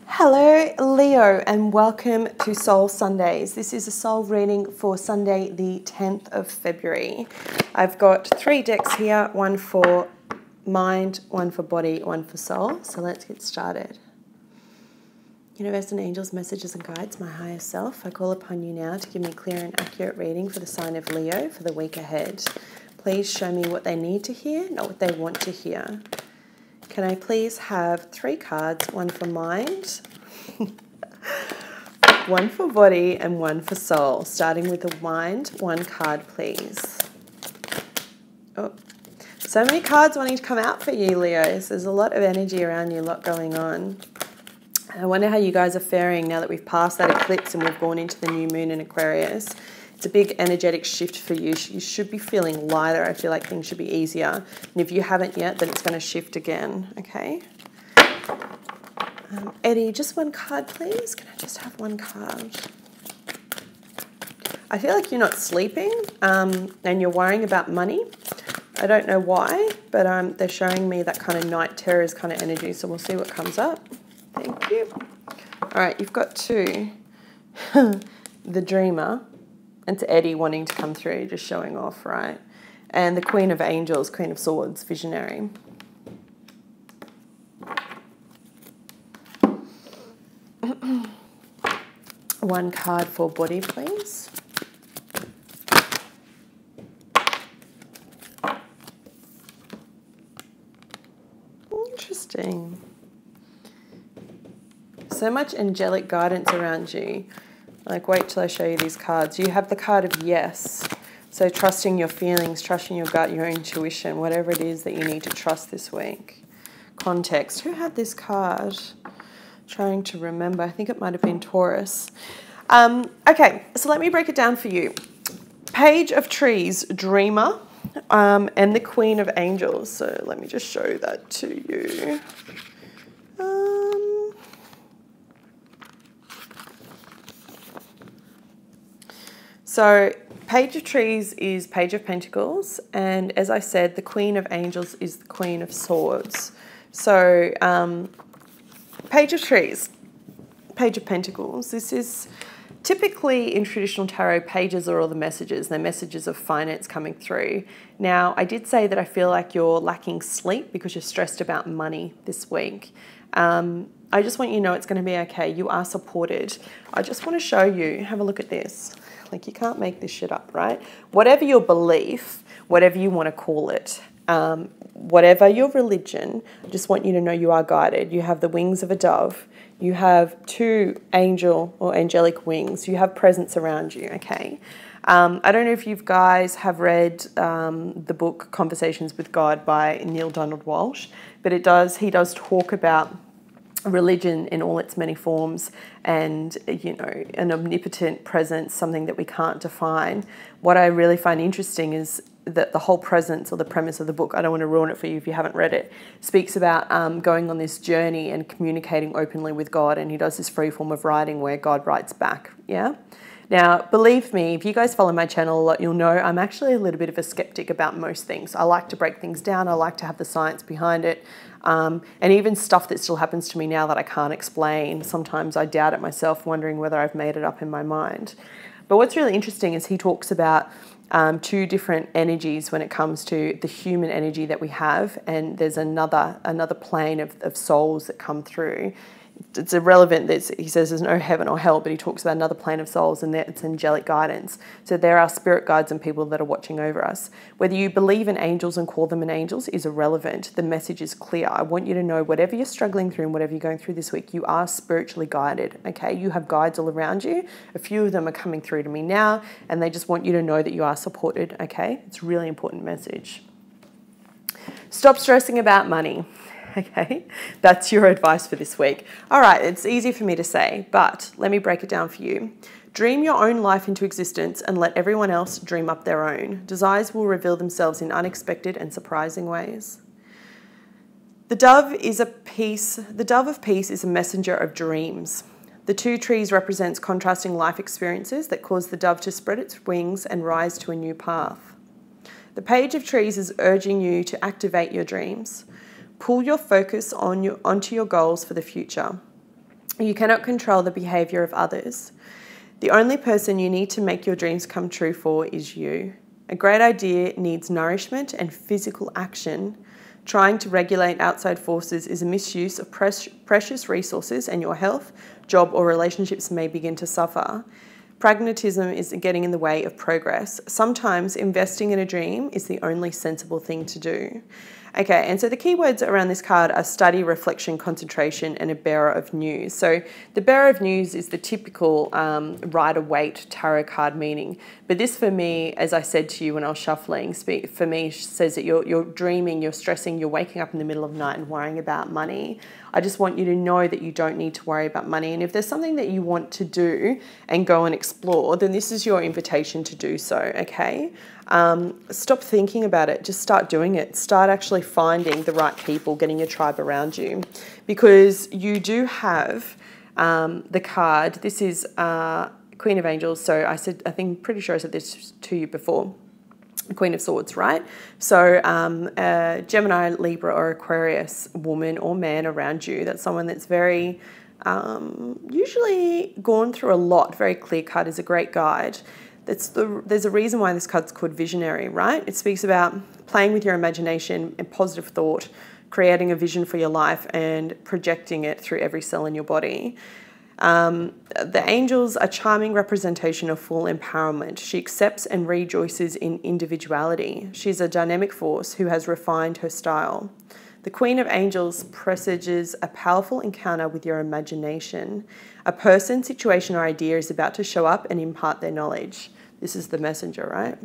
Hello Leo and welcome to Soul Sundays. This is a soul reading for Sunday the 10th of February. I've got 3 decks here, one for mind, one for body, one for soul. So let's get started. Universe and angels, messages and guides, my higher self, I call upon you now to give me a clear and accurate reading for the sign of Leo for the week ahead. Please show me what they need to hear, not what they want to hear. Can I please have 3 cards, one for mind, one for body, and one for soul? Starting with the mind, 1 card, please. Oh, so many cards wanting to come out for you, Leos. There's a lot of energy around you, a lot going on. I wonder how you guys are faring now that we've passed that eclipse and we've gone into the new moon in Aquarius. It's a big energetic shift for you. You should be feeling lighter. I feel like things should be easier. And if you haven't yet, then it's going to shift again, okay? Eddie, just 1 card, please. Can I just have 1 card? I feel like you're not sleeping and you're worrying about money. I don't know why, but they're showing me that kind of night terrors kind of energy. So we'll see what comes up. Thank you. All right, you've got 2. The Dreamer. And to Eddie wanting to come through, just showing off, right? And the Queen of Angels, Queen of Swords, Visionary. One card for body, please. Interesting. So much angelic guidance around you. Like, wait till I show you these cards. You have the card of yes. So trusting your feelings, trusting your gut, your intuition, whatever it is that you need to trust this week. Context. Who had this card? Trying to remember. I think it might have been Taurus. Okay, so let me break it down for you. Page of Trees, Dreamer, and the Queen of Angels. So let me just show that to you. So Page of Trees is Page of Pentacles, and as I said, the Queen of Angels is the Queen of Swords. So Page of Trees, Page of Pentacles, this is typically in traditional tarot, pages are all the messages. They're messages of finance coming through. Now, I did say that I feel like you're lacking sleep because you're stressed about money this week. I just want you to know it's going to be okay. You are supported. I just want to show you, have a look at this. Like, you can't make this shit up, right? Whatever your belief, whatever you want to call it, whatever your religion, I just want you to know you are guided. You have the wings of a dove. You have 2 angel or angelic wings. You have presence around you, okay? I don't know if you guys have read the book Conversations with God by Neil Donald Walsh, but he does talk about religion in all its many forms and, you know, an omnipotent presence, something that we can't define. What I really find interesting is that the whole presence or the premise of the book, I don't want to ruin it for you if you haven't read it, speaks about going on this journey and communicating openly with God, and he does this free form of writing where God writes back, yeah? Now, believe me, if you guys follow my channel a lot, you'll know I'm actually a little bit of a skeptic about most things. I like to break things down. I like to have the science behind it. And even stuff that still happens to me now that I can't explain. Sometimes I doubt it myself, wondering whether I've made it up in my mind. But what's really interesting is he talks about 2 different energies when it comes to the human energy that we have, and there's another plane of souls that come through. It's irrelevant. He says there's no heaven or hell, but he talks about another plane of souls, and it's angelic guidance. So there are spirit guides and people that are watching over us. Whether you believe in angels and call them in angels is irrelevant. The message is clear. I want you to know whatever you're struggling through and whatever you're going through this week, you are spiritually guided, okay? You have guides all around you. A few of them are coming through to me now, and they just want you to know that you are supported, okay? It's a really important message. Stop stressing about money. Okay, that's your advice for this week. All right, it's easy for me to say, but let me break it down for you. Dream your own life into existence and let everyone else dream up their own. Desires will reveal themselves in unexpected and surprising ways. The dove of peace is a messenger of dreams. The 2 trees represents contrasting life experiences that cause the dove to spread its wings and rise to a new path. The Page of Trees is urging you to activate your dreams. Pull your focus onto your goals for the future. You cannot control the behaviour of others. The only person you need to make your dreams come true for is you. A great idea needs nourishment and physical action. Trying to regulate outside forces is a misuse of precious resources, and your health, job, or relationships may begin to suffer. Pragmatism is getting in the way of progress. Sometimes investing in a dream is the only sensible thing to do. Okay, and so the keywords around this card are study, reflection, concentration, and a bearer of news. So the bearer of news is the typical Rider-Waite tarot card meaning. But this for me, as I said to you when I was shuffling, for me says that you're dreaming, you're stressing, you're waking up in the middle of the night and worrying about money. I just want you to know that you don't need to worry about money. And if there's something that you want to do and go and explore, then this is your invitation to do so, okay? Stop thinking about it. Just start doing it. Start actually finding the right people, getting your tribe around you. Because you do have the card. This is Queen of Angels. So pretty sure I said this to you before. Queen of Swords, right? So Gemini, Libra, or Aquarius woman or man around you, that's someone that's very usually gone through a lot, very clear-cut, is a great guide. There's a reason why this card's called visionary, right? It speaks about playing with your imagination and positive thought, creating a vision for your life and projecting it through every cell in your body. The angels are a charming representation of full empowerment. She accepts and rejoices in individuality. She's a dynamic force who has refined her style. The Queen of Angels presages a powerful encounter with your imagination. A person, situation, or idea is about to show up and impart their knowledge. This is the messenger, right?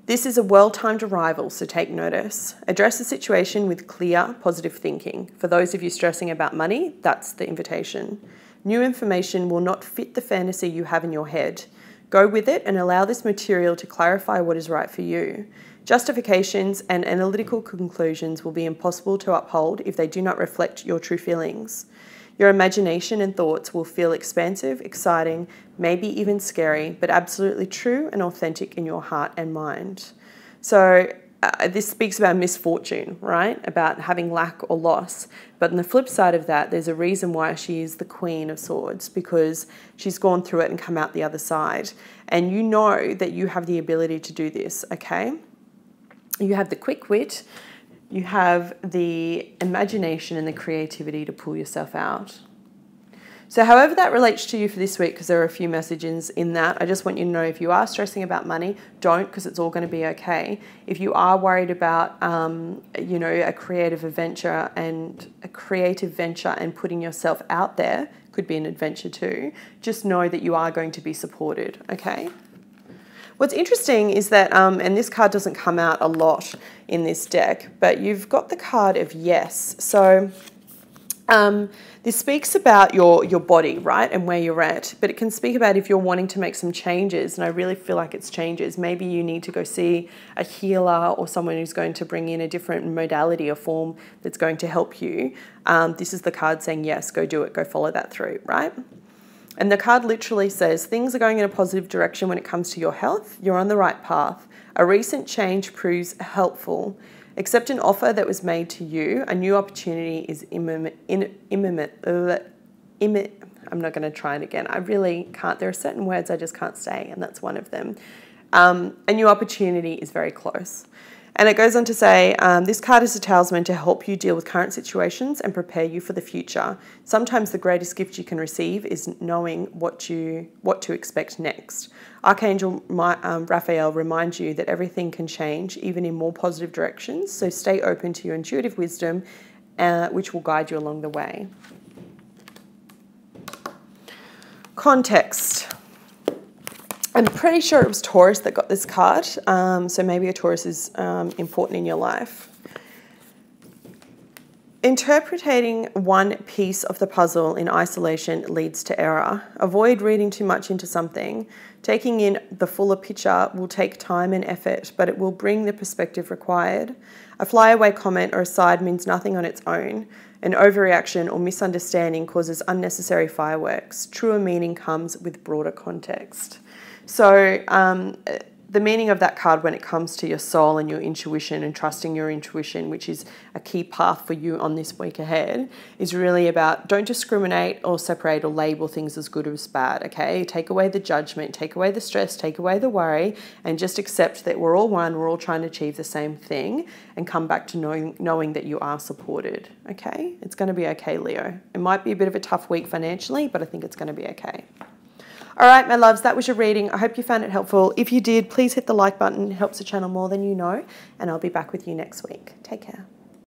This is a well-timed arrival, so take notice. Address the situation with clear, positive thinking. For those of you stressing about money, that's the invitation. New information will not fit the fantasy you have in your head. Go with it and allow this material to clarify what is right for you. Justifications and analytical conclusions will be impossible to uphold if they do not reflect your true feelings. Your imagination and thoughts will feel expansive, exciting, maybe even scary, but absolutely true and authentic in your heart and mind. So this speaks about misfortune, right? About having lack or loss. But on the flip side of that, there's a reason why she is the Queen of Swords, because she's gone through it and come out the other side. And you know that you have the ability to do this, okay? You have the quick wit, you have the imagination and the creativity to pull yourself out. So however that relates to you for this week, because there are a few messages in that, I just want you to know if you are stressing about money, don't, because it's all going to be okay. If you are worried about, a creative venture and putting yourself out there, could be an adventure too, just know that you are going to be supported, okay? What's interesting is that, and this card doesn't come out a lot in this deck, but you've got the card of yes. So this speaks about your body, right, and where you're at, but it can speak about if you're wanting to make some changes, and I really feel like it's changes. Maybe you need to go see a healer or someone who's going to bring in a different modality or form that's going to help you. This is the card saying yes, go do it, go follow that through, right? And the card literally says, things are going in a positive direction when it comes to your health. You're on the right path. A recent change proves helpful. Accept an offer that was made to you. A new opportunity is imminent. I'm not going to try it again. I really can't. There are certain words I just can't say, and that's one of them. A new opportunity is very close. And it goes on to say, this card is a talisman to help you deal with current situations and prepare you for the future. Sometimes the greatest gift you can receive is knowing what to expect next. Archangel Raphael reminds you that everything can change, even in more positive directions, so stay open to your intuitive wisdom, which will guide you along the way. Context. I'm pretty sure it was Taurus that got this card, so maybe a Taurus is important in your life. Interpreting one piece of the puzzle in isolation leads to error. Avoid reading too much into something. Taking in the fuller picture will take time and effort, but it will bring the perspective required. A flyaway comment or aside means nothing on its own. An overreaction or misunderstanding causes unnecessary fireworks. Truer meaning comes with broader context. So the meaning of that card when it comes to your soul and your intuition and trusting your intuition, which is a key path for you on this week ahead, is really about don't discriminate or separate or label things as good or as bad, okay? Take away the judgment, take away the stress, take away the worry, and just accept that we're all one, we're all trying to achieve the same thing, and come back to knowing that you are supported, okay? It's going to be okay, Leo. It might be a bit of a tough week financially, but I think it's going to be okay. All right, my loves, that was your reading. I hope you found it helpful. If you did, please hit the like button. It helps the channel more than you know. And I'll be back with you next week. Take care.